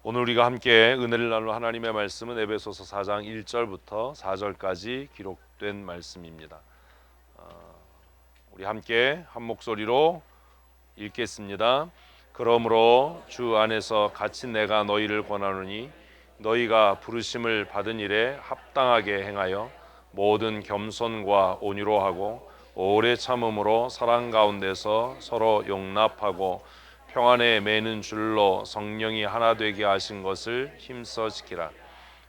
오늘 우리가 함께 은혜를 나눌 하나님의 말씀은 에베소서 4장 1절부터 4절까지 기록된 말씀입니다. 우리 함께 한 목소리로 읽겠습니다. 그러므로 주 안에서 갇힌 내가 너희를 권하노니 너희가 부르심을 받은 일에 합당하게 행하여 모든 겸손과 온유로 하고 오래 참음으로 사랑 가운데서 서로 용납하고 평안에 매는 줄로 성령이 하나 되게 하신 것을 힘써 지키라.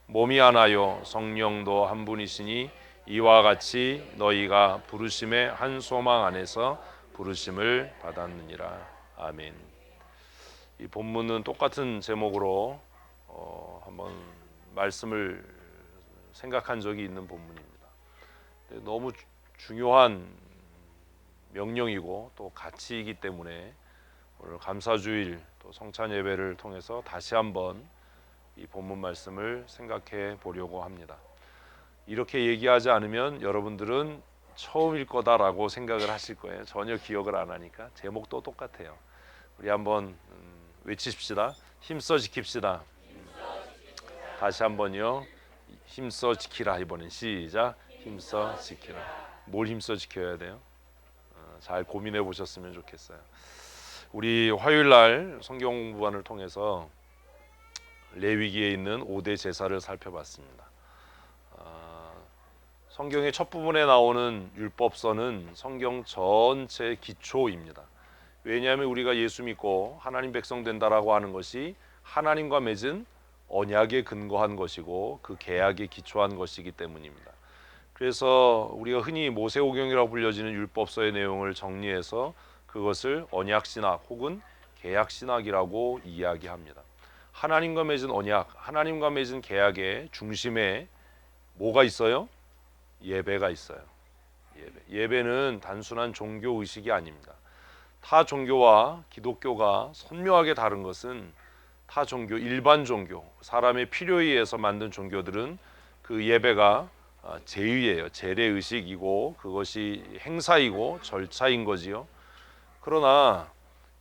몸이 하나요 성령도 한 분이시니 이와 같이 너희가 부르심의 한 소망 안에서 부르심을 받았느니라. 아멘. 이 본문은 똑같은 제목으로 한번 말씀을 생각한 적이 있는 본문입니다. 너무 중요한 명령이고 또 가치이기 때문에 오늘 감사주일 또 성찬 예배를 통해서 다시 한번 이 본문 말씀을 생각해 보려고 합니다. 이렇게 얘기하지 않으면 여러분들은 처음일 거다라고 생각을 하실 거예요. 전혀 기억을 안 하니까. 제목도 똑같아요. 우리 한번 외치십시다. 힘써 지킵시다. 다시 한번요. 힘써 지키라. 이번엔 시작. 힘써 지키라. 뭘 힘써 지켜야 돼요? 잘 고민해 보셨으면 좋겠어요. 우리 화요일날 성경 공부반을 통해서 레위기에 있는 5대 제사를 살펴봤습니다. 성경의 첫 부분에 나오는 율법서는 성경 전체의 기초입니다. 왜냐하면 우리가 예수 믿고 하나님 백성 된다라고 하는 것이 하나님과 맺은 언약에 근거한 것이고 그 계약에 기초한 것이기 때문입니다. 그래서 우리가 흔히 모세오경이라고 불려지는 율법서의 내용을 정리해서 그것을 언약신학 혹은 계약신학이라고 이야기합니다. 하나님과 맺은 언약, 하나님과 맺은 계약의 중심에 뭐가 있어요? 예배가 있어요. 예배는 단순한 종교 의식이 아닙니다. 타 종교와 기독교가 선명하게 다른 것은 타 종교, 일반 종교, 사람의 필요에 의해서 만든 종교들은 그 예배가 제의예요. 재래의식이고 그것이 행사이고 절차인 거지요. 그러나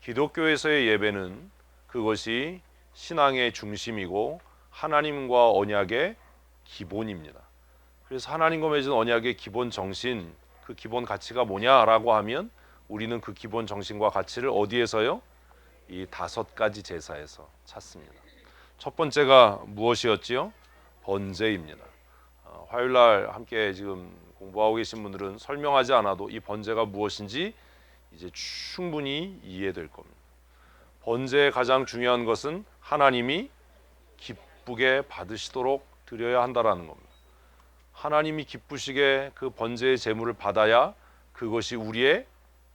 기독교에서의 예배는 그것이 신앙의 중심이고 하나님과 언약의 기본입니다. 그래서 하나님과 맺은 언약의 기본 정신, 그 기본 가치가 뭐냐라고 하면 우리는 그 기본 정신과 가치를 어디에서요? 이 5가지 제사에서 찾습니다. 첫 번째가 무엇이었지요? 번제입니다. 화요일날 함께 지금 공부하고 계신 분들은 설명하지 않아도 이 번제가 무엇인지 이제 충분히 이해될 겁니다. 번제의 가장 중요한 것은 하나님이 기쁘게 받으시도록 드려야 한다라는 겁니다. 하나님이 기쁘시게 그 번제의 제물을 받아야 그것이 우리의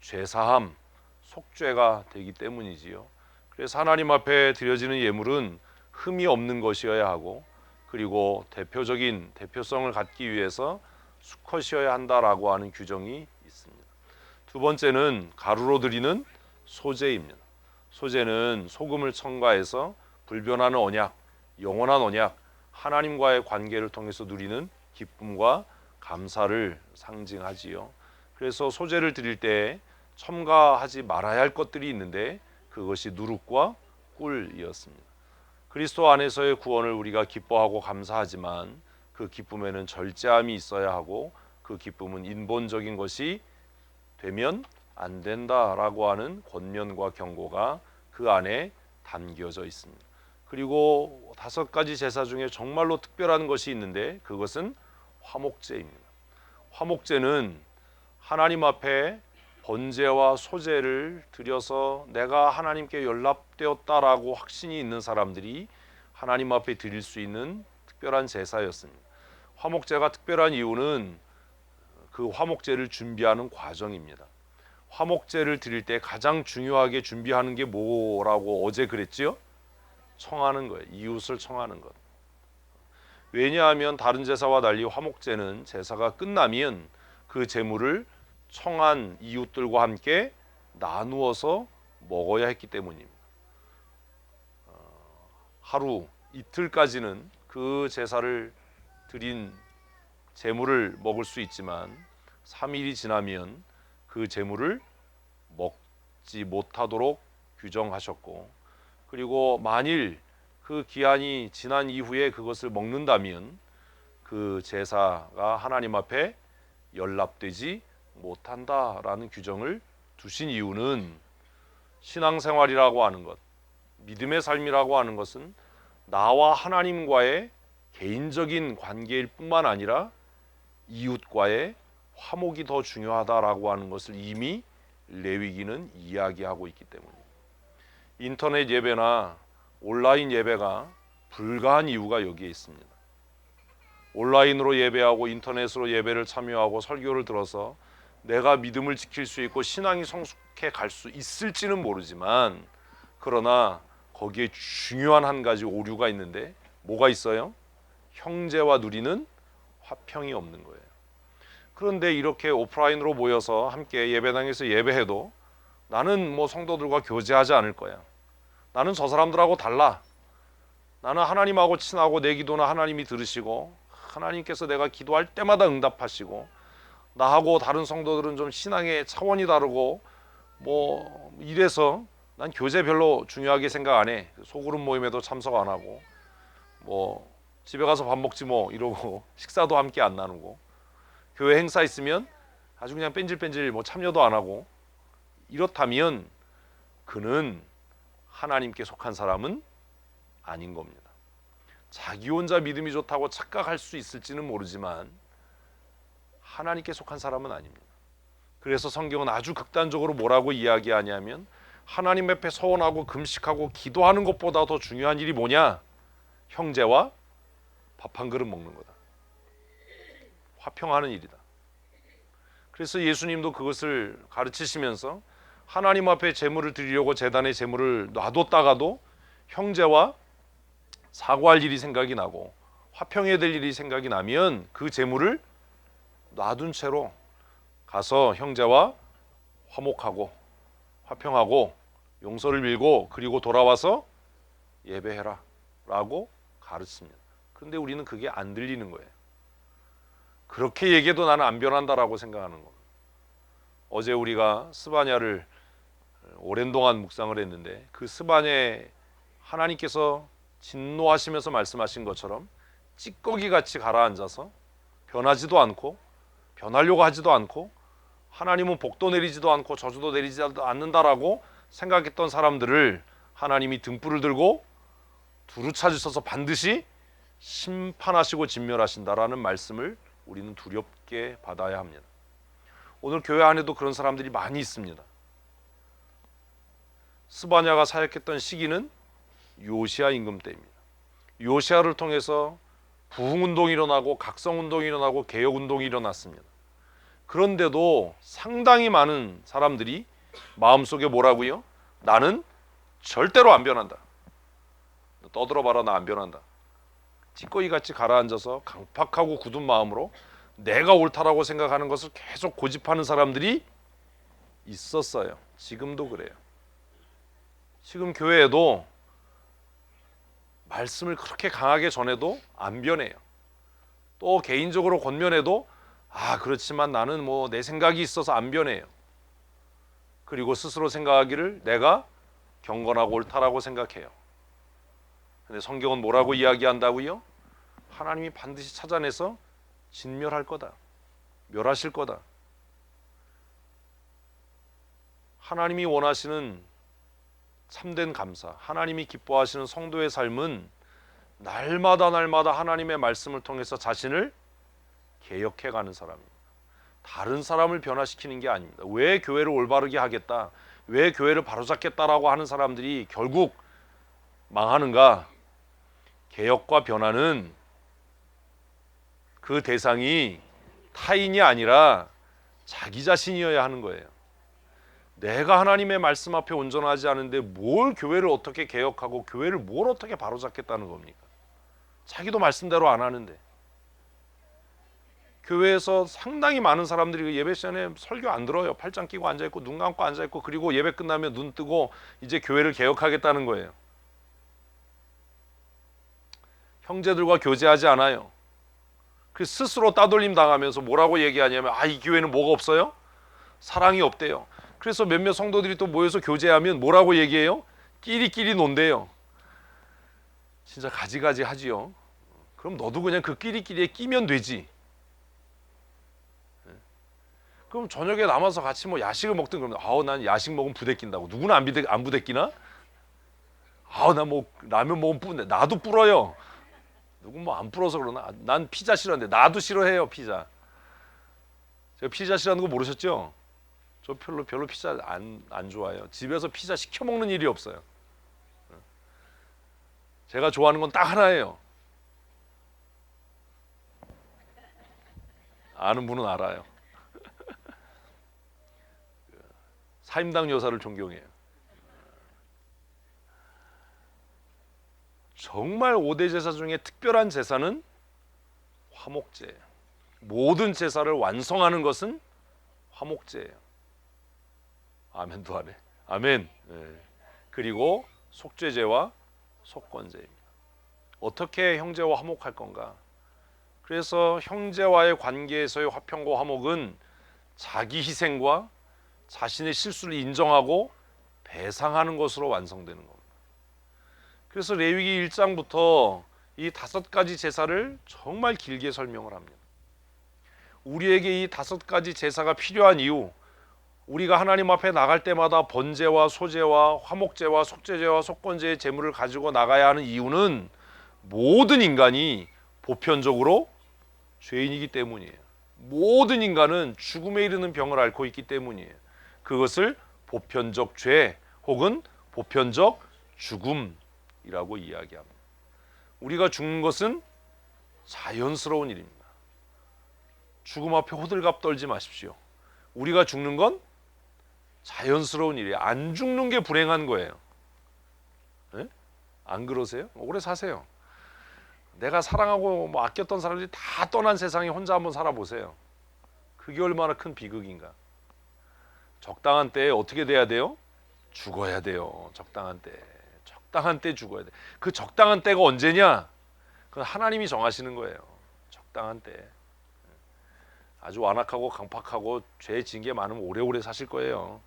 죄사함, 속죄가 되기 때문이지요. 그래서 하나님 앞에 드려지는 예물은 흠이 없는 것이어야 하고 그리고 대표성을 갖기 위해서 수컷이어야 한다라고 하는 규정이 있습니다. 두 번째는 가루로 드리는 소제입니다. 소제는 소금을 첨가해서 불변하는 언약, 영원한 언약, 하나님과의 관계를 통해서 누리는 기쁨과 감사를 상징하지요. 그래서 소제를 드릴 때 첨가하지 말아야 할 것들이 있는데 그것이 누룩과 꿀이었습니다. 그리스도 안에서의 구원을 우리가 기뻐하고 감사하지만 그 기쁨에는 절제함이 있어야 하고 그 기쁨은 인본적인 것이 되면 안 된다라고 하는 권면과 경고가 그 안에 담겨져 있습니다. 그리고 5가지 제사 중에 정말로 특별한 것이 있는데 그것은 화목제입니다. 화목제는 하나님 앞에 번제와 소제를 드려서 내가 하나님께 연락되었다라고 확신이 있는 사람들이 하나님 앞에 드릴 수 있는 특별한 제사였습니다. 화목제가 특별한 이유는 그 화목제를 준비하는 과정입니다. 화목제를 드릴 때 가장 중요하게 준비하는 게 뭐라고 어제 그랬지요? 청하는 거예요. 이웃을 청하는 것. 왜냐하면 다른 제사와 달리 화목제는 제사가 끝나면 그 제물을 청한 이웃들과 함께 나누어서 먹어야 했기 때문입니다. 하루 이틀까지는 그 제사를 드린 제물을 먹을 수 있지만 3일이 지나면 그 제물을 먹지 못하도록 규정하셨고 그리고 만일 그 기한이 지난 이후에 그것을 먹는다면 그 제사가 하나님 앞에 연락되지 못한다라는 규정을 두신 이유는 신앙생활이라고 하는 것, 믿음의 삶이라고 하는 것은 나와 하나님과의 개인적인 관계일 뿐만 아니라 이웃과의 화목이 더 중요하다라고 하는 것을 이미 레위기는 이야기하고 있기 때문입니다. 인터넷 예배나 온라인 예배가 불가한 이유가 여기에 있습니다. 온라인으로 예배하고 인터넷으로 예배를 참여하고 설교를 들어서 내가 믿음을 지킬 수 있고 신앙이 성숙해 갈 수 있을지는 모르지만, 그러나 거기에 중요한 한 가지 오류가 있는데 뭐가 있어요? 형제와 누리는 화평이 없는 거예요. 그런데 이렇게 오프라인으로 모여서 함께 예배당에서 예배해도 나는 뭐 성도들과 교제하지 않을 거야. 나는 저 사람들하고 달라. 나는 하나님하고 친하고 내 기도는 하나님이 들으시고 하나님께서 내가 기도할 때마다 응답하시고, 나하고 다른 성도들은 좀 신앙의 차원이 다르고 뭐 이래서 난 교제 별로 중요하게 생각 안 해. 소그룹 모임에도 참석 안 하고 뭐 집에 가서 밥 먹지 뭐 이러고 식사도 함께 안 나누고, 교회 행사 있으면 아주 그냥 뺀질뺀질 뭐 참여도 안 하고, 이렇다면 그는 하나님께 속한 사람은 아닌 겁니다. 자기 혼자 믿음이 좋다고 착각할 수 있을지는 모르지만 하나님께 속한 사람은 아닙니다. 그래서 성경은 아주 극단적으로 뭐라고 이야기하냐면, 하나님 앞에 서원하고 금식하고 기도하는 것보다 더 중요한 일이 뭐냐? 형제와 밥 한 그릇 먹는 거다. 화평하는 일이다. 그래서 예수님도 그것을 가르치시면서 하나님 앞에 제물을 드리려고 제단에 제물을 놔뒀다가도 형제와 사과할 일이 생각이 나고 화평해야 될 일이 생각이 나면 그 제물을 놔둔 채로 가서 형제와 화목하고 화평하고 용서를 빌고 그리고 돌아와서 예배해라 라고 가르칩니다. 그런데 우리는 그게 안 들리는 거예요. 그렇게 얘기해도 나는 안 변한다라고 생각하는 겁니다. 어제 우리가 스바냐를 오랜 동안 묵상을 했는데, 그 스바냐에 하나님께서 진노하시면서 말씀하신 것처럼 찌꺼기 같이 가라앉아서 변하지도 않고 변하려고 하지도 않고 하나님은 복도 내리지도 않고 저주도 내리지 않는다라고 생각했던 사람들을 하나님이 등불을 들고 두루 찾으셔서 반드시 심판하시고 진멸하신다라는 말씀을 우리는 두렵게 받아야 합니다. 오늘 교회 안에도 그런 사람들이 많이 있습니다. 스바냐가 사역했던 시기는 요시야 임금 때입니다. 요시야를 통해서 부흥운동이 일어나고 각성운동이 일어나고 개혁운동이 일어났습니다. 그런데도 상당히 많은 사람들이 마음속에 뭐라고요? 나는 절대로 안 변한다. 떠들어봐라, 나 안 변한다. 찌꺼기같이 가라앉아서 강팍하고 굳은 마음으로 내가 옳다라고 생각하는 것을 계속 고집하는 사람들이 있었어요. 지금도 그래요. 지금 교회에도 말씀을 그렇게 강하게 전해도 안 변해요. 또 개인적으로 권면해도 그렇지만 나는 뭐 내 생각이 있어서 안 변해요. 그리고 스스로 생각하기를 내가 경건하고 옳다라고 생각해요. 근데 성경은 뭐라고 이야기한다고요? 하나님이 반드시 찾아내서 진멸할 거다. 멸하실 거다. 하나님이 원하시는 참된 감사, 하나님이 기뻐하시는 성도의 삶은 날마다 하나님의 말씀을 통해서 자신을 개혁해가는 사람입니다. 다른 사람을 변화시키는 게 아닙니다. 왜 교회를 올바르게 하겠다, 왜 교회를 바로잡겠다라고 하는 사람들이 결국 망하는가? 개혁과 변화는 그 대상이 타인이 아니라 자기 자신이어야 하는 거예요. 내가 하나님의 말씀 앞에 온전하지 않은데 뭘 교회를 어떻게 개혁하고 교회를 뭘 어떻게 바로잡겠다는 겁니까? 자기도 말씀대로 안 하는데. 교회에서 상당히 많은 사람들이 예배 시간에 설교 안 들어요. 팔짱 끼고 앉아있고 눈 감고 앉아있고, 그리고 예배 끝나면 눈 뜨고 이제 교회를 개혁하겠다는 거예요. 형제들과 교제하지 않아요. 그 스스로 따돌림 당하면서 뭐라고 얘기하냐면 이 교회는 뭐가 없어요? 사랑이 없대요. 그래서 몇몇 성도들이 또 모여서 교제하면 뭐라고 얘기해요? 끼리끼리 논대요. 진짜 가지가지 하지요. 그럼 너도 그냥 그 끼리끼리에 끼면 되지. 그럼 저녁에 남아서 같이 뭐 야식을 먹든 그러면 난 야식 먹으면 부대낀다고. 누구는 안 부대끼나? 나 뭐 라면 먹으면 뿌는데 나도 불어요. 누군 뭐 안 불어서 그러나? 난 피자 싫어하는데 나도 싫어해요 피자. 제가 피자 싫어하는 거 모르셨죠? 저 별로 피자 안 좋아해요. 집에서 피자 시켜 먹는 일이 없어요. 제가 좋아하는 건 딱 하나예요. 아는 분은 알아요. 사임당 여사를 존경해요. 정말 5대 제사 중에 특별한 제사는 화목제예요. 모든 제사를 완성하는 것은 화목제예요. 아멘도 하네. 아멘. 그리고 속죄제와 속건제입니다. 어떻게 형제와 화목할 건가? 그래서 형제와의 관계에서의 화평과 화목은 자기 희생과 자신의 실수를 인정하고 배상하는 것으로 완성되는 겁니다. 그래서 레위기 1장부터 이 5가지 제사를 정말 길게 설명을 합니다. 우리에게 이 5가지 제사가 필요한 이유, 우리가 하나님 앞에 나갈 때마다 번제와 소제와 화목제와 속죄제와 속건제의 제물을 가지고 나가야 하는 이유는 모든 인간이 보편적으로 죄인이기 때문이에요. 모든 인간은 죽음에 이르는 병을 앓고 있기 때문이에요. 그것을 보편적 죄 혹은 보편적 죽음이라고 이야기합니다. 우리가 죽는 것은 자연스러운 일입니다. 죽음 앞에 호들갑 떨지 마십시오. 우리가 죽는 건 자연스러운 일이에요. 안 죽는 게 불행한 거예요. 네? 안 그러세요? 오래 사세요. 내가 사랑하고 아꼈던 사람들이 다 떠난 세상에 혼자 한번 살아보세요. 그게 얼마나 큰 비극인가. 적당한 때에 어떻게 돼야 돼요? 죽어야 돼요. 적당한 때 죽어야 돼. 그 적당한 때가 언제냐? 그건 하나님이 정하시는 거예요. 적당한 때. 아주 완악하고 강팍하고 죄 지은 게 많으면 오래오래 사실 거예요.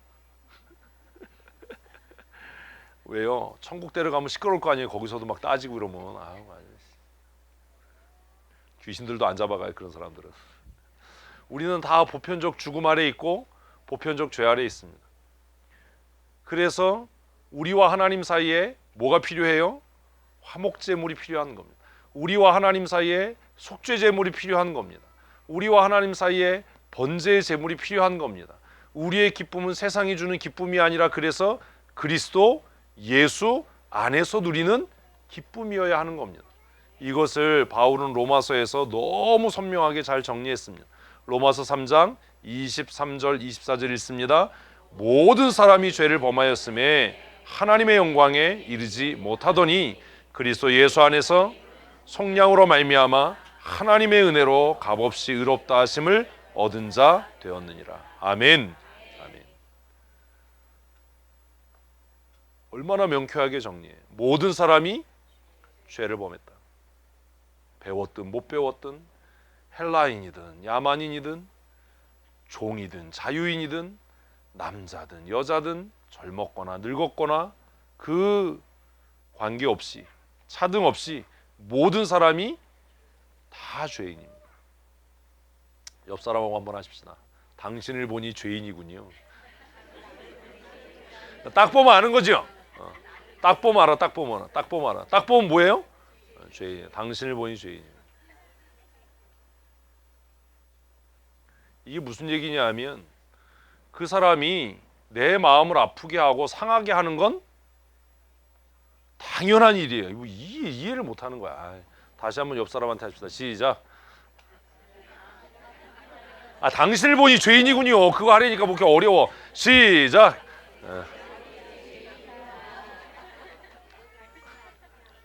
왜요? 천국 데려가면 시끄러울 거 아니에요. 거기서도 막 따지고 이러면. 귀신들도 안 잡아가요. 그런 사람들은. 우리는 다 보편적 죽음 아래 있고 보편적 죄 아래 있습니다. 그래서 우리와 하나님 사이에 뭐가 필요해요? 화목제물이 필요한 겁니다. 우리와 하나님 사이에 속죄제물이 필요한 겁니다. 우리와 하나님 사이에 번제의 제물이 필요한 겁니다. 우리의 기쁨은 세상이 주는 기쁨이 아니라 그래서 그리스도 예수 안에서 누리는 기쁨이어야 하는 겁니다. 이것을 바울은 로마서에서 너무 선명하게 잘 정리했습니다. 로마서 3장 23절 24절 읽습니다. 모든 사람이 죄를 범하였음에 하나님의 영광에 이르지 못하더니 그리스도 예수 안에서 성령으로 말미암아 하나님의 은혜로 값없이 의롭다 하심을 얻은 자 되었느니라. 아멘. 아멘. 얼마나 명쾌하게 정리해. 모든 사람이 죄를 범했다. 배웠든 못 배웠든 헬라인이든 야만인이든 종이든 자유인이든 남자든 여자든 젊었거나 늙었거나 그 관계없이 차등 없이 모든 사람이 다 죄인입니다. 옆 사람하고 한번 하십시다. 당신을 보니 죄인이군요. 딱 보면 아는 거죠. 딱 보면 알아. 딱 보면 알아. 딱 보면 뭐예요? 죄인. 당신을 보니 죄인이에요. 이게 무슨 얘기냐 하면 그 사람이 내 마음을 아프게 하고 상하게 하는 건 당연한 일이에요. 이거 이해를 못하는 거야. 다시 한번 옆 사람한테 합시다. 시작. 당신을 보니 죄인이군요. 그거 하려니까 뭐 이렇게 어려워. 시작.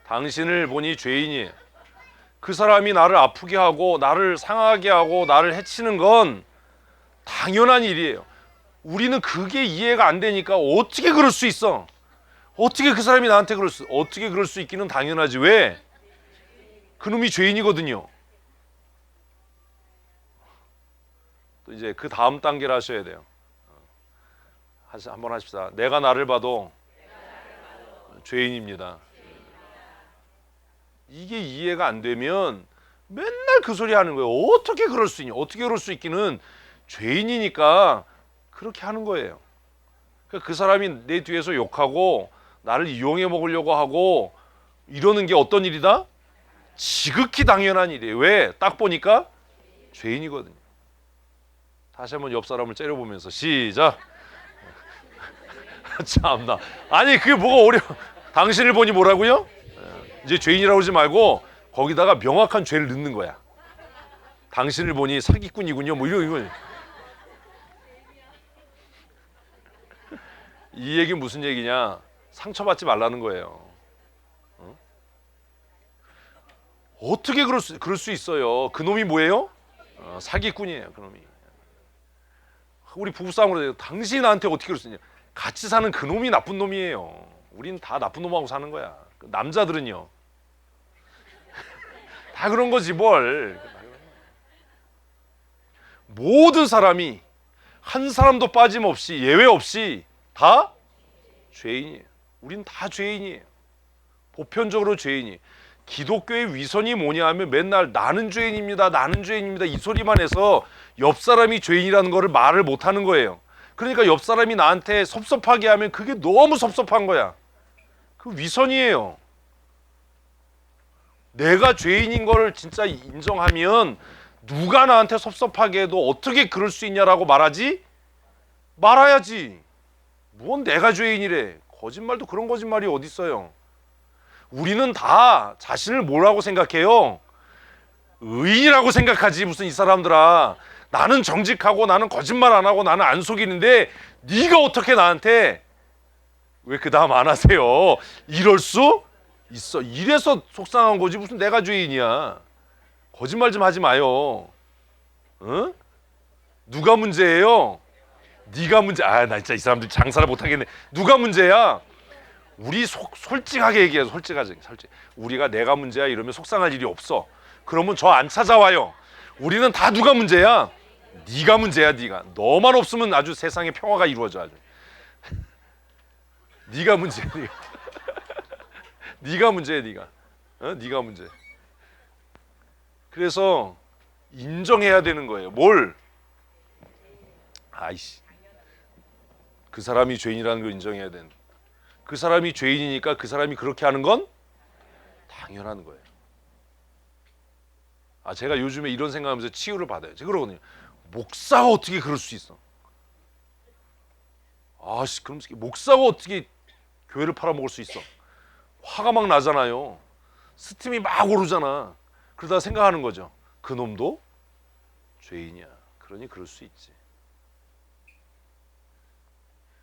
당신을 보니 죄인이에요. 그 사람이 나를 아프게 하고 나를 상하게 하고 나를 해치는 건 당연한 일이에요. 우리는 그게 이해가 안 되니까 어떻게 그럴 수 있어? 어떻게 그 사람이 나한테 어떻게 그럴 수 있기는 당연하지. 왜? 그놈이 죄인이거든요. 또 이제 그 다음 단계를 하셔야 돼요. 한번 하십시다. 내가 나를 봐도 죄인입니다. 이게 이해가 안 되면 맨날 그 소리 하는 거예요. 어떻게 그럴 수 있냐? 어떻게 그럴 수 있기는 죄인이니까 그렇게 하는 거예요. 그러니까 그 사람이 내 뒤에서 욕하고 나를 이용해 먹으려고 하고 이러는 게 어떤 일이다? 지극히 당연한 일이에요. 왜? 딱 보니까 죄인이거든요. 다시 한번 옆 사람을 째려보면서 시작. 참나. 아니 그게 뭐가 어려워. 당신을 보니 뭐라고요? 이제 죄인이라고 그러지 말고 거기다가 명확한 죄를 넣는 거야. 당신을 보니 사기꾼이군요. 뭐 이런. 이 얘기는 무슨 얘기냐? 상처받지 말라는 거예요. 어떻게 그럴 수 있어요? 그놈이 뭐예요? 사기꾼이에요. 그놈이. 우리 부부싸움으로 해요. 당신이 나한테 어떻게 그럴 수 있냐? 같이 사는 그놈이 나쁜 놈이에요. 우린 다 나쁜 놈하고 사는 거야. 남자들은요. 다 그런 거지 뭘. 모든 사람이 한 사람도 빠짐없이 예외 없이 다 죄인이에요. 우린 다 죄인이에요. 보편적으로 죄인이. 기독교의 위선이 뭐냐 하면 맨날 나는 죄인입니다. 나는 죄인입니다. 이 소리만 해서 옆 사람이 죄인이라는 거를 말을 못 하는 거예요. 그러니까 옆 사람이 나한테 섭섭하게 하면 그게 너무 섭섭한 거야. 그 위선이에요. 내가 죄인인 걸 진짜 인정하면 누가 나한테 섭섭하게 해도 어떻게 그럴 수 있냐라고 말하지? 말아야지. 뭔 내가 죄인이래. 거짓말도 그런 거짓말이 어디 있어요. 우리는 다 자신을 뭐라고 생각해요? 의인이라고 생각하지. 무슨 이 사람들아. 나는 정직하고 나는 거짓말 안 하고 나는 안 속이는데 네가 어떻게 나한테 왜 그 다음 안 하세요? 이럴 수 있어. 이래서 속상한 거지. 무슨 내가 죄인이야. 거짓말 좀 하지 마요. 응? 누가 문제예요? 네가 문제. 나 진짜 이 사람들 장사를 못 하겠네. 누가 문제야? 우리 솔직하게 얘기해서 솔직하게. 우리가 내가 문제야 이러면 속상할 일이 없어. 그러면 저 안 찾아와요. 우리는 다 누가 문제야? 네가 문제야. 네가. 너만 없으면 아주 세상에 평화가 이루어져. 아주. 네가 문제야. 네가 문제야. 네가. 네가 문제. 그래서 인정해야 되는 거예요. 뭘? 아이씨. 그 사람이 죄인이라는 걸 인정해야 되는. 그 사람이 죄인이니까 그 사람이 그렇게 하는 건 당연한 거예요. 제가 요즘에 이런 생각하면서 치유를 받아요. 제가 그러거든요. 목사가 어떻게 그럴 수 있어? 그럼 목사가 어떻게 교회를 팔아먹을 수 있어? 화가 막 나잖아요. 스팀이 막 오르잖아. 그러다 생각하는 거죠. 그 놈도 죄인이야. 그러니 그럴 수 있지.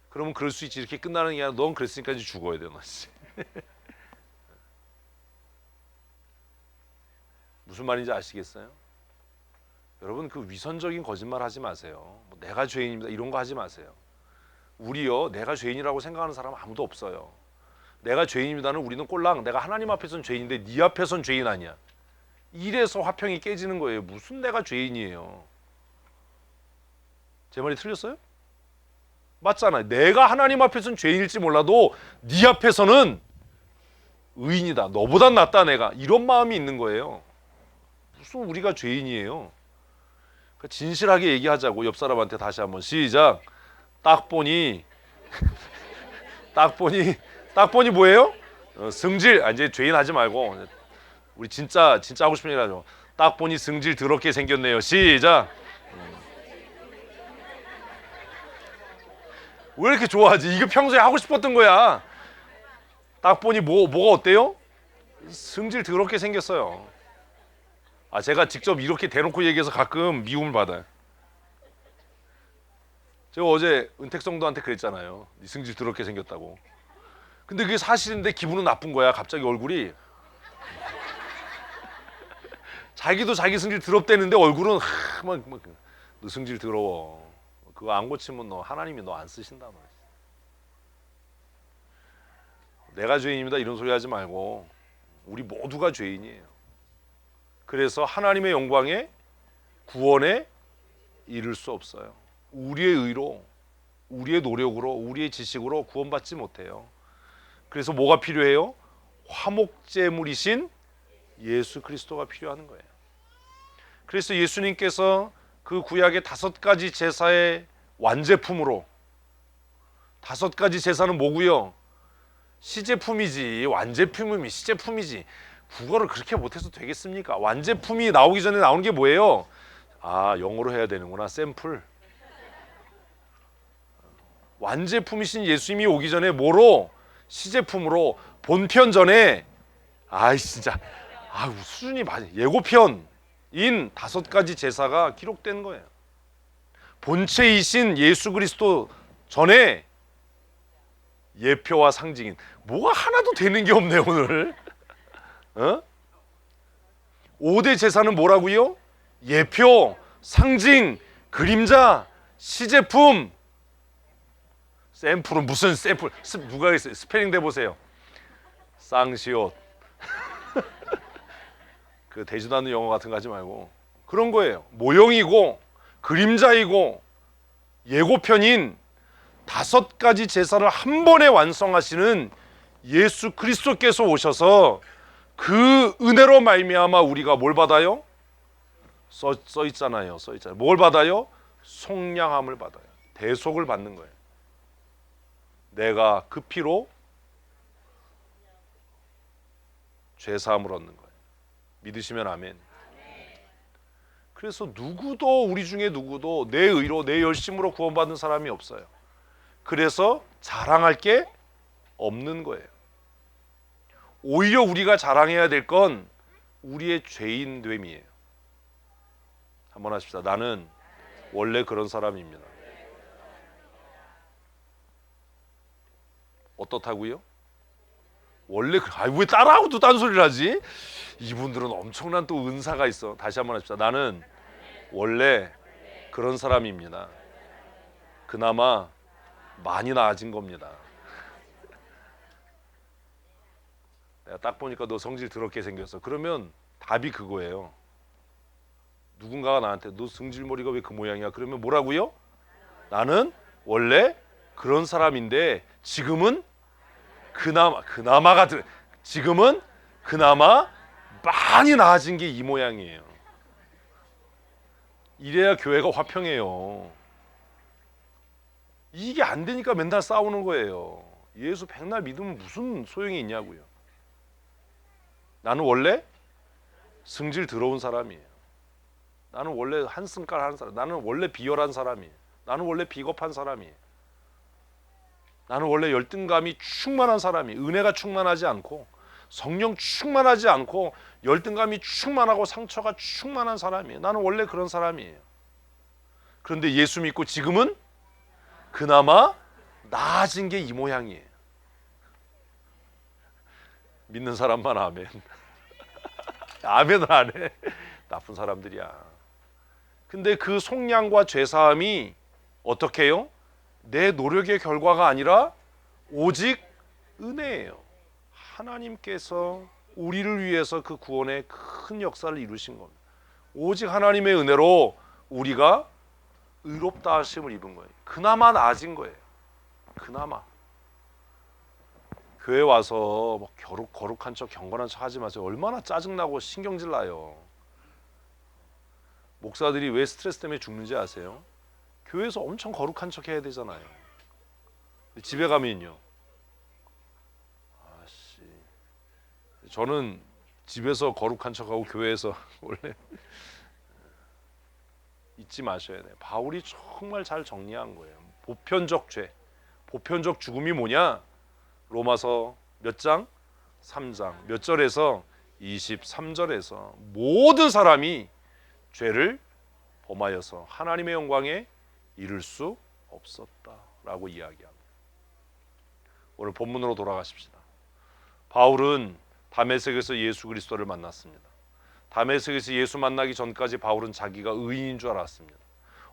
그러면 그럴 수 있지. 이렇게 끝나는 게 아니라 넌 그랬으니까 이제 죽어야 돼. 너. 무슨 말인지 아시겠어요? 여러분 그 위선적인 거짓말 하지 마세요. 내가 죄인입니다. 이런 거 하지 마세요. 우리요. 내가 죄인이라고 생각하는 사람 아무도 없어요. 내가 죄인입니다는 우리는 꼴랑 내가 하나님 앞에선 죄인인데 네 앞에선 죄인 아니야. 이래서 화평이 깨지는 거예요. 무슨 내가 죄인이에요. 제 말이 틀렸어요? 맞잖아요. 내가 하나님 앞에서는 죄인일지 몰라도 네 앞에서는 의인이다. 너보단 낫다 내가. 이런 마음이 있는 거예요. 무슨 우리가 죄인이에요. 진실하게 얘기하자고. 옆 사람한테 다시 한번 시작. 딱 보니 뭐예요? 승질. 이제 죄인 하지 말고 우리 진짜 하고 싶은 얘기 하죠. 딱 보니 승질 더럽게 생겼네요. 시작. 왜 이렇게 좋아하지? 이거 평소에 하고 싶었던 거야. 딱 보니 뭐가 어때요? 승질 더럽게 생겼어요. 제가 직접 이렇게 대놓고 얘기해서 가끔 미움을 받아요. 제가 어제 은택성도한테 그랬잖아요. 네 승질 더럽게 생겼다고. 근데 그게 사실인데 기분은 나쁜 거야. 갑자기 얼굴이. 자기도 자기 승질 더럽대는데 얼굴은 너 승질 더러워. 그거 안 고치면 너 하나님이 너 안 쓰신다 말이야. 내가 죄인입니다 이런 소리 하지 말고 우리 모두가 죄인이에요. 그래서 하나님의 영광에 구원에 이를 수 없어요. 우리의 의로, 우리의 노력으로, 우리의 지식으로 구원받지 못해요. 그래서 뭐가 필요해요? 화목제물이신 예수 그리스도가 필요한 거예요. 그래서 예수님께서 그 구약의 5가지 제사의 완제품으로, 5가지 제사는 뭐고요? 시제품이지. 완제품이 시제품이지. 국어를 그렇게 못해서 되겠습니까? 완제품이 나오기 전에 나오는 게 뭐예요? 아, 영어로 해야 되는구나. 샘플. 완제품이신 예수님이 오기 전에 뭐로? 시제품으로 본편 전에, 아이 진짜, 아 수준이 맞아. 예고편인 5가지 제사가 기록된 거예요. 본체이신 예수 그리스도 전에 예표와 상징인, 뭐가 하나도 되는 게 없네 오늘. 5대 제사는 뭐라고요? 예표, 상징, 그림자, 시제품. 샘플은 무슨 샘플? 누가 있어요? 스페링 대보세요. 쌍시옷. 그 되지도 않는 영어 같은 거 하지 말고 그런 거예요. 모형이고 그림자이고 예고편인 5가지 제사를 한 번에 완성하시는 예수 그리스도께서 오셔서 그 은혜로 말미암아 우리가 뭘 받아요? 써 있잖아요. 뭘 받아요? 속량함을 받아요. 대속을 받는 거예요. 내가 그 피로 죄사함을 얻는 거예요. 믿으시면 아멘. 그래서 누구도, 우리 중에 누구도 내 의로 내 열심으로 구원받는 사람이 없어요. 그래서 자랑할 게 없는 거예요. 오히려 우리가 자랑해야 될 건 우리의 죄인됨이에요. 한번 하십시다. 나는 원래 그런 사람입니다. 어떻다고요? 원래 왜 따라하고도 딴소리를 하지? 이분들은 엄청난 또 은사가 있어. 다시 한번 합시다. 나는 원래 그런 사람입니다. 그나마 많이 나아진 겁니다. 내가 딱 보니까 너 성질 더럽게 생겼어. 그러면 답이 그거예요. 누군가가 나한테 너 승질머리가 왜 그 모양이야? 그러면 뭐라고요? 나는 원래 그런 사람인데 지금은 지금은 그나마 많이 나아진 게 이 모양이에요. 이래야 교회가 화평해요. 이게 안 되니까 맨날 싸우는 거예요. 예수 백날 믿으면 무슨 소용이 있냐고요. 나는 원래 승질 더러운 사람이에요. 나는 원래 한승깔 하는 사람. 나는 원래 비열한 사람이에요. 나는 원래 비겁한 사람이에요. 나는 원래 열등감이 충만한 사람이에요. 은혜가 충만하지 않고 성령 충만하지 않고 열등감이 충만하고 상처가 충만한 사람이에요. 나는 원래 그런 사람이에요. 그런데 예수 믿고 지금은 그나마 나아진 게 이 모양이에요. 믿는 사람만 아멘. 아멘을 안 해. 나쁜 사람들이야. 근데 그 속량과 죄사함이 어떻게 해요? 내 노력의 결과가 아니라 오직 은혜예요. 하나님께서 우리를 위해서 그 구원의 큰 역사를 이루신 겁니다. 오직 하나님의 은혜로 우리가 의롭다 하심을 입은 거예요. 그나마 나아진 거예요. 그나마. 교회 와서 뭐 거룩한 척 경건한 척 하지 마세요. 얼마나 짜증나고 신경질 나요. 목사들이 왜 스트레스 때문에 죽는지 아세요? 교회에서 엄청 거룩한 척 해야 되잖아요. 집에 가면요, 아씨, 저는 집에서 거룩한 척하고 교회에서 원래 잊지 마셔야 돼요. 바울이 정말 잘 정리한 거예요. 보편적 죄, 보편적 죽음이 뭐냐? 로마서 몇 장? 3장 몇 절에서 23절에서 모든 사람이 죄를 범하여서 하나님의 영광에 이를 수 없었다라고 이야기합니다. 오늘 본문으로 돌아가십시다. 바울은 다메섹에서 예수 그리스도를 만났습니다. 다메섹에서 예수 만나기 전까지 바울은 자기가 의인인 줄 알았습니다.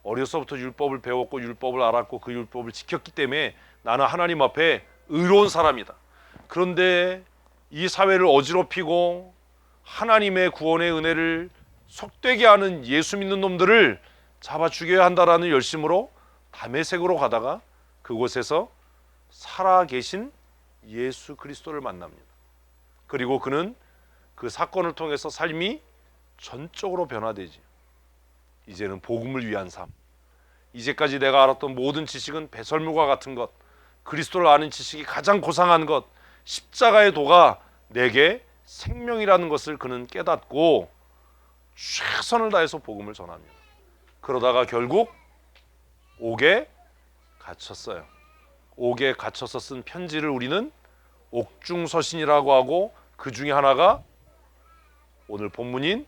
어려서부터 율법을 배웠고 율법을 알았고 그 율법을 지켰기 때문에 나는 하나님 앞에 의로운 사람이다. 그런데 이 사회를 어지럽히고 하나님의 구원의 은혜를 속되게 하는 예수 믿는 놈들을 잡아 죽여야 한다라는 열심으로 다메섹으로 가다가 그곳에서 살아계신 예수 그리스도를 만납니다. 그리고 그는 그 사건을 통해서 삶이 전적으로 변화되지. 이제는 복음을 위한 삶. 이제까지 내가 알았던 모든 지식은 배설물과 같은 것, 그리스도를 아는 지식이 가장 고상한 것, 십자가의 도가 내게 생명이라는 것을 그는 깨닫고 최선을 다해서 복음을 전합니다. 그러다가 결국 옥에 갇혔어요. 옥에 갇혀서 쓴 편지를 우리는 옥중서신이라고 하고, 그 중에 하나가 오늘 본문인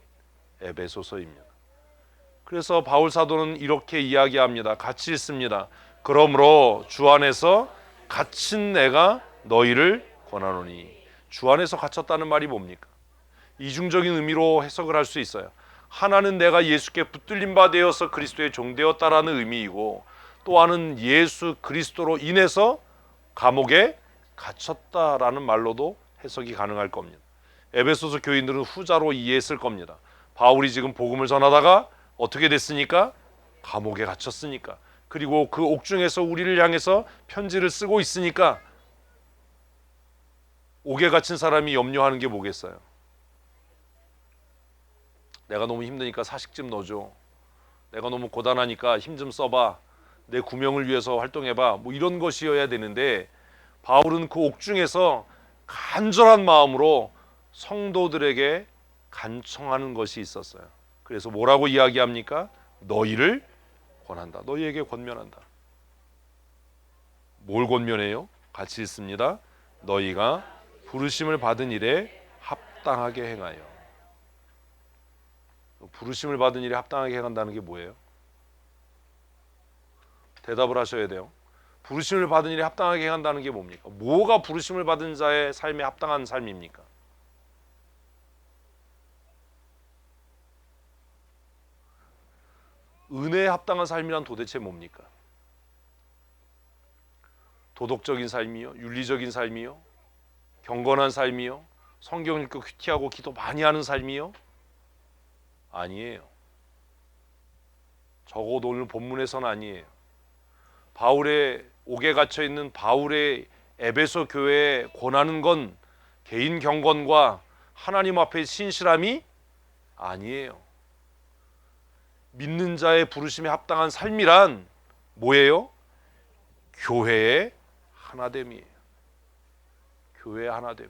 에베소서입니다. 그래서 바울 사도는 이렇게 이야기합니다. 같이 읽습니다. 그러므로 주 안에서 갇힌 내가 너희를 권하노니. 주 안에서 갇혔다는 말이 뭡니까? 이중적인 의미로 해석을 할 수 있어요. 하나는 내가 예수께 붙들림 바 되어서 그리스도의 종 되었다라는 의미이고, 또 하나는 예수 그리스도로 인해서 감옥에 갇혔다라는 말로도 해석이 가능할 겁니다. 에베소서 교인들은 후자로 이해했을 겁니다. 바울이 지금 복음을 전하다가 어떻게 됐으니까? 감옥에 갇혔으니까. 그리고 그 옥중에서 우리를 향해서 편지를 쓰고 있으니까 옥에 갇힌 사람이 염려하는 게 뭐겠어요? 내가 너무 힘드니까 사식 좀 넣어줘. 내가 너무 고단하니까 힘 좀 써봐. 내 구명을 위해서 활동해봐. 뭐 이런 것이어야 되는데, 바울은 그 옥중에서 간절한 마음으로 성도들에게 간청하는 것이 있었어요. 그래서 뭐라고 이야기합니까? 너희를 권한다. 너희에게 권면한다. 뭘 권면해요? 같이 읽습니다. 너희가 부르심을 받은 일에 합당하게 행하여. 부르심을 받은 일에 합당하게 행한다는 게 뭐예요? 대답을 하셔야 돼요. 부르심을 받은 일에 합당하게 행한다는 게 뭡니까? 뭐가 부르심을 받은 자의 삶에 합당한 삶입니까? 은혜에 합당한 삶이란 도대체 뭡니까? 도덕적인 삶이요? 윤리적인 삶이요? 경건한 삶이요? 성경 읽고 큐티하고 기도 많이 하는 삶이요? 아니에요. 적어도 오늘 본문에서는 아니에요. 바울의 옥에 갇혀 있는 바울의 에베소 교회에 권하는 건 개인 경건과 하나님 앞에 신실함이 아니에요. 믿는 자의 부르심에 합당한 삶이란 뭐예요? 교회의 하나됨이에요. 교회의 하나됨.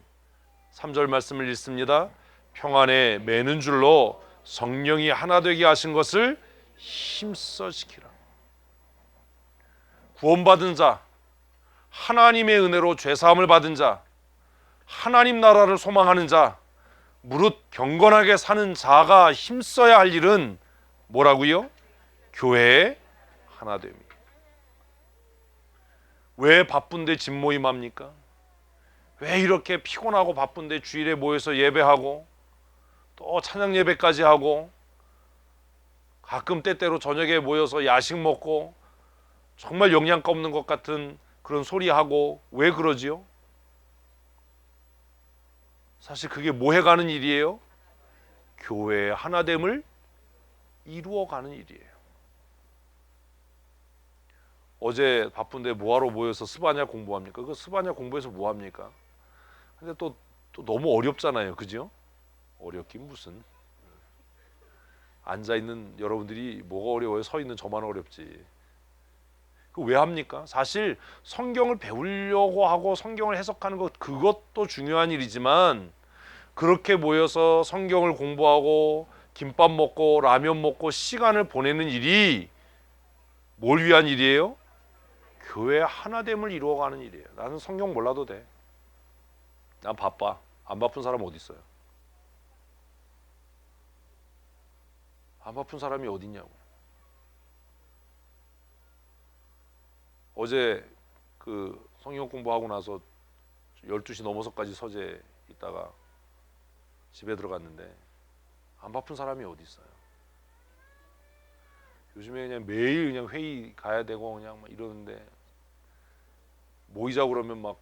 3절 말씀을 읽습니다. 평안에 매는 줄로 성령이 하나 되게 하신 것을 힘써 지키라. 구원받은 자, 하나님의 은혜로 죄사함을 받은 자, 하나님 나라를 소망하는 자, 무릇 경건하게 사는 자가 힘써야 할 일은 뭐라고요? 교회의 하나됨이에요. 왜 바쁜데 집모임 합니까? 왜 이렇게 피곤하고 바쁜데 주일에 모여서 예배하고 또 찬양 예배까지 하고 가끔 때때로 저녁에 모여서 야식 먹고 정말 영양가 없는 것 같은 그런 소리하고 왜 그러지요? 사실 그게 뭐 해가는 일이에요? 교회의 하나됨을 이루어가는 일이에요. 어제 바쁜데 뭐하러 모여서 스바냐 공부합니까? 그 스바냐 공부해서 뭐합니까? 근데 또 너무 어렵잖아요. 그죠? 어렵긴 무슨. 앉아있는 여러분들이 뭐가 어려워요? 서 있는 저만 어렵지. 그 왜 합니까? 사실 성경을 배우려고 하고 성경을 해석하는 것, 그것도 중요한 일이지만, 그렇게 모여서 성경을 공부하고 김밥 먹고 라면 먹고 시간을 보내는 일이 뭘 위한 일이에요? 교회 하나됨을 이루어가는 일이에요. 나는 성경 몰라도 돼. 난 바빠. 안 바쁜 사람 어디 있어요? 안 바쁜 사람이 어디 있냐고. 어제 그 성경 공부하고 나서 12시 넘어서까지 서재 있다가 집에 들어갔는데 안 바쁜 사람이 어디 있어요? 요즘에 그냥 매일 그냥 회의 가야 되고 그냥 막 이러는데, 모이자고 그러면 막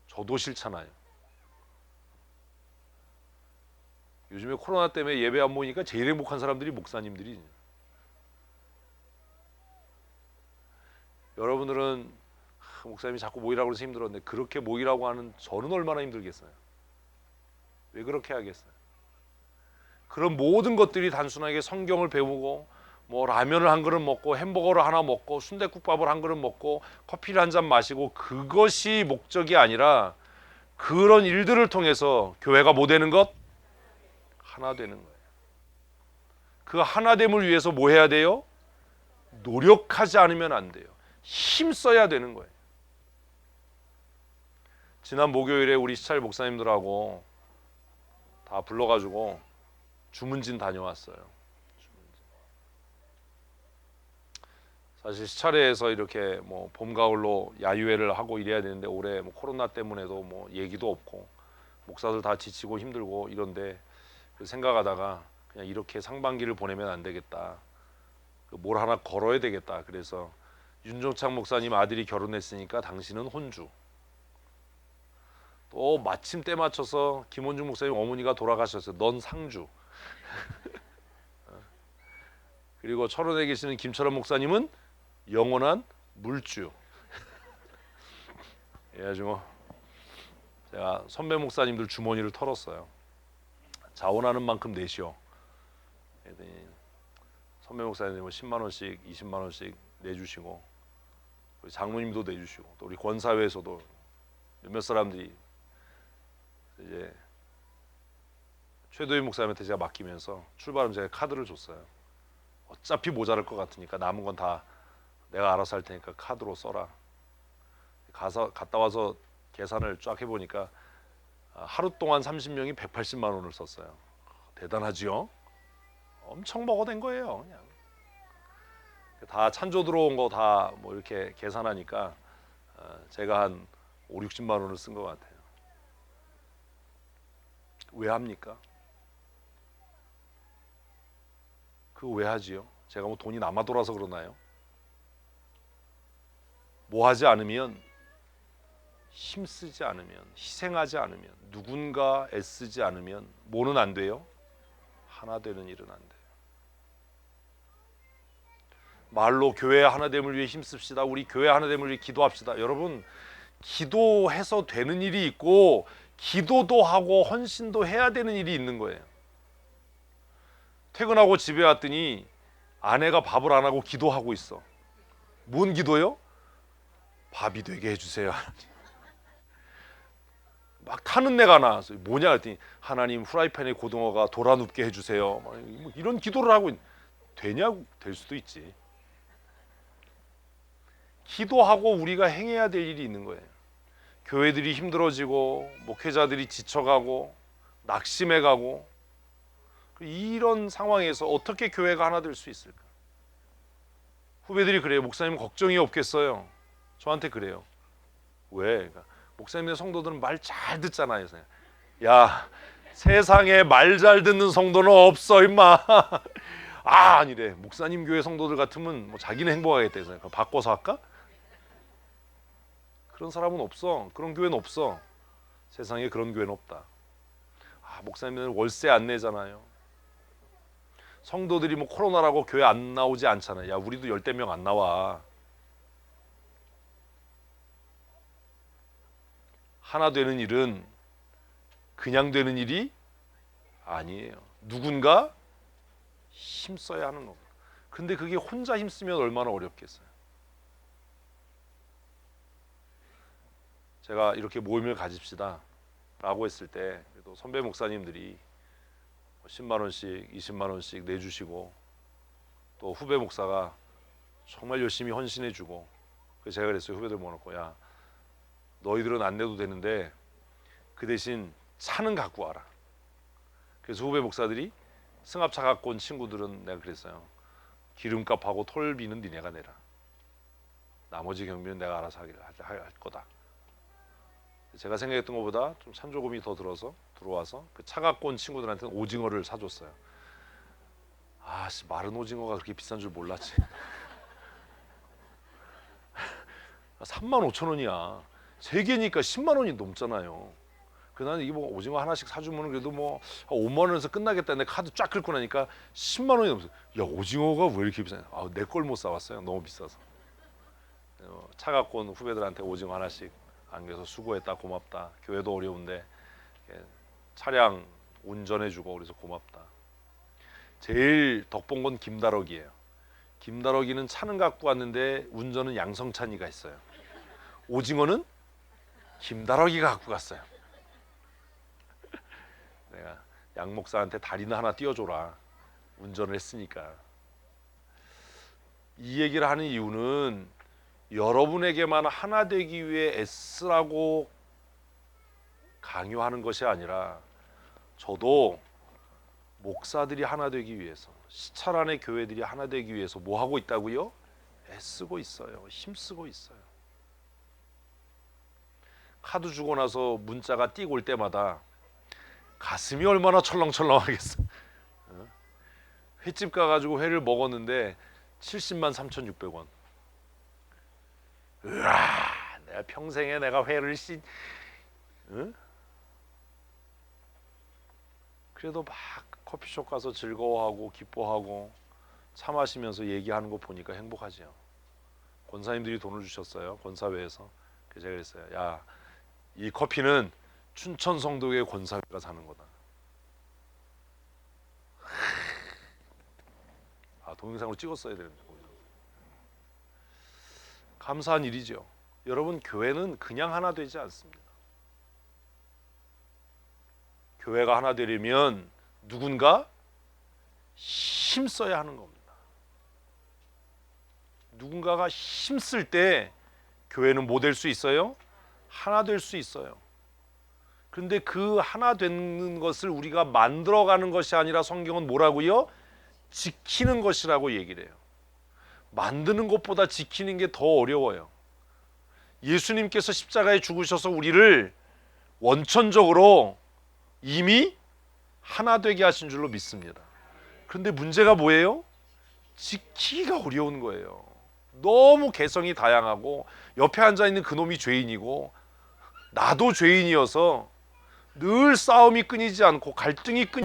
저도 싫잖아요. 요즘에 코로나 때문에 예배 안 모이니까 제일 행복한 사람들이 목사님들이. 여러분들은 목사님이 자꾸 모이라고 해서 힘들었는데, 그렇게 모이라고 하는 저는 얼마나 힘들겠어요. 왜 그렇게 하겠어요? 그런 모든 것들이 단순하게 성경을 배우고 뭐 라면을 한 그릇 먹고 햄버거를 하나 먹고 순댓국밥을 한 그릇 먹고 커피를 한 잔 마시고 그것이 목적이 아니라 그런 일들을 통해서 교회가 뭐 되는 것? 하나 되는 거예요. 그 하나됨을 위해서 뭐 해야 돼요? 노력하지 않으면 안 돼요. 힘써야 되는 거예요. 지난 목요일에 우리 시찰 목사님들하고 다 불러가지고 주문진 다녀왔어요. 사실 시찰회에서 이렇게 뭐 봄 가을로 야유회를 하고 이래야 되는데 올해 뭐 코로나 때문에도 뭐 얘기도 없고 목사들 다 지치고 힘들고 이런데 생각하다가 그냥 이렇게 상반기를 보내면 안 되겠다. 뭘 하나 걸어야 되겠다. 그래서 윤종창 목사님 아들이 결혼했으니까 당신은 혼주. 또 마침 때 맞춰서 김원중 목사님 어머니가 돌아가셨어요. 넌 상주. 그리고 철원에 계시는 김철원 목사님은 영원한 물주. 그래가지고 제가 선배 목사님들 주머니를 털었어요. 자원하는 만큼 내시오. 선배 목사님은 10만 원씩, 20만 원씩 내주시고 장로님도 내주시고 또 우리 권사회에서도 몇몇 사람들이 이제 최도희 목사님한테 제가 맡기면서 출발하면 제가 카드를 줬어요. 어차피 모자랄 것 같으니까 남은 건 다 내가 알아서 할 테니까 카드로 써라. 갔다 와서 계산을 쫙 해보니까 하루 동안 30명이 180만 원을 썼어요. 대단하지요? 엄청 먹어댄 거예요. 그냥 다 찬조 들어온 거 다 뭐 이렇게 계산하니까 제가 한 5, 60만 원을 쓴 것 같아요. 왜 합니까? 그거 왜 하지요? 제가 뭐 돈이 남아 돌아서 그러나요? 뭐 하지 않으면, 힘쓰지 않으면, 희생하지 않으면, 누군가 애쓰지 않으면 뭐는 안 돼요? 하나 되는 일은 안 돼요. 말로 교회 하나됨을 위해 힘씁시다. 우리 교회 하나됨을 위해 기도합시다. 여러분, 기도해서 되는 일이 있고 기도도 하고 헌신도 해야 되는 일이 있는 거예요. 퇴근하고 집에 왔더니 아내가 밥을 안 하고 기도하고 있어. 뭔 기도요? 밥이 되게 해주세요. 막 타는 내가 나왔어. 뭐냐 했더니 하나님 후라이팬에 고등어가 돌아 눕게 해주세요. 이런 기도를 하고 되냐고. 될 수도 있지. 기도하고 우리가 행해야 될 일이 있는 거예요. 교회들이 힘들어지고 목회자들이 지쳐가고 낙심해가고 이런 상황에서 어떻게 교회가 하나 될 수 있을까? 후배들이 그래요. 목사님 걱정이 없겠어요. 저한테 그래요. 왜? 그러니까 목사님의 성도들은 말 잘 듣잖아요. 야, 세상에 말 잘 듣는 성도는 없어 임마. 아니래. 목사님 교회 성도들 같으면 뭐 자기는 행복하겠다 해서 바꿔서 할까? 그런 사람은 없어. 그런 교회는 없어. 세상에 그런 교회는 없다. 목사님들은 월세 안 내잖아요. 성도들이 뭐 코로나라고 교회 안 나오지 않잖아요. 야, 우리도 10명 안 나와. 하나 되는 일은 그냥 되는 일이 아니에요. 누군가 힘써야 하는 겁니다. 근데 그게 혼자 힘쓰면 얼마나 어렵겠어요. 제가 이렇게 모임을 가집시다 라고 했을 때 그래도 선배 목사님들이 10만 원씩 20만 원씩 내주시고 또 후배 목사가 정말 열심히 헌신해 주고 그래서 제가 그랬어요. 후배들 모아놓고 야, 너희들은 안 내도 되는데 그 대신 차는 갖고 와라. 그래서 후배 목사들이 승합차 갖고 온 친구들은 내가 그랬어요. 기름값하고 톨비는 니네가 내라. 나머지 경비는 내가 알아서 할 거다. 제가 생각했던 것보다 좀 찬조금이 더 들어와서 그 차 갖고 온 친구들한테는 오징어를 사줬어요. 마른 오징어가 그렇게 비싼 줄 몰랐지. 35,000원이야. 3개니까 10만 원이 넘잖아요. 나는 이거 뭐 오징어 하나씩 사주면 그래도 뭐 5만 원에서 끝나겠다. 내 카드 쫙 긁고 나니까 10만 원이 넘었어. 야, 오징어가 왜 이렇게 비싸냐? 내 걸 못 사왔어요. 너무 비싸서. 차 갖고 온 후배들한테 오징어 하나씩 안겨서 수고했다, 고맙다. 교회도 어려운데 차량 운전해주고 그래서 고맙다. 제일 덕본 건 김다럭이에요. 김다럭이는 차는 갖고 왔는데 운전은 양성찬이가 했어요. 오징어는 김다럭이가 갖고 갔어요. 내가 양 목사한테 다리나 하나 띄워줘라. 운전을 했으니까. 이 얘기를 하는 이유는 여러분에게만 하나 되기 위해 애쓰라고 강요하는 것이 아니라 저도 목사들이 하나 되기 위해서, 시찰 안의 교회들이 하나 되기 위해서 뭐 하고 있다고요? 애쓰고 있어요. 힘쓰고 있어요. 카드 주고 나서 문자가 띄고 올 때마다 가슴이 얼마나 철렁철렁하겠어. 횟집 가가지고 회를 먹었는데 70만 3,600원. 으아, 내가 평생에 내가 회를 응? 그래도 막 커피숍 가서 즐거워하고 기뻐하고 차 마시면서 얘기하는 거 보니까 행복하지요. 권사님들이 돈을 주셨어요. 권사회에서. 그래서 제가 그랬어요. 야, 이 커피는 춘천 성도의 권사회가 사는 거다. 아, 동영상으로 찍었어야 되는데. 감사한 일이죠. 여러분, 교회는 그냥 하나 되지 않습니다. 교회가 하나 되려면 누군가 힘써야 하는 겁니다. 누군가가 힘쓸 때 교회는 뭐 될 수 있어요? 하나 될 수 있어요. 그런데 그 하나 되는 것을 우리가 만들어가는 것이 아니라 성경은 뭐라고요? 지키는 것이라고 얘기를 해요. 만드는 것보다 지키는 게 더 어려워요. 예수님께서 십자가에 죽으셔서 우리를 원천적으로 이미 하나 되게 하신 줄로 믿습니다. 그런데 문제가 뭐예요? 지키기가 어려운 거예요. 너무 개성이 다양하고 옆에 앉아있는 그놈이 죄인이고 나도 죄인이어서 늘 싸움이 끊이지 않고 갈등이 끊이지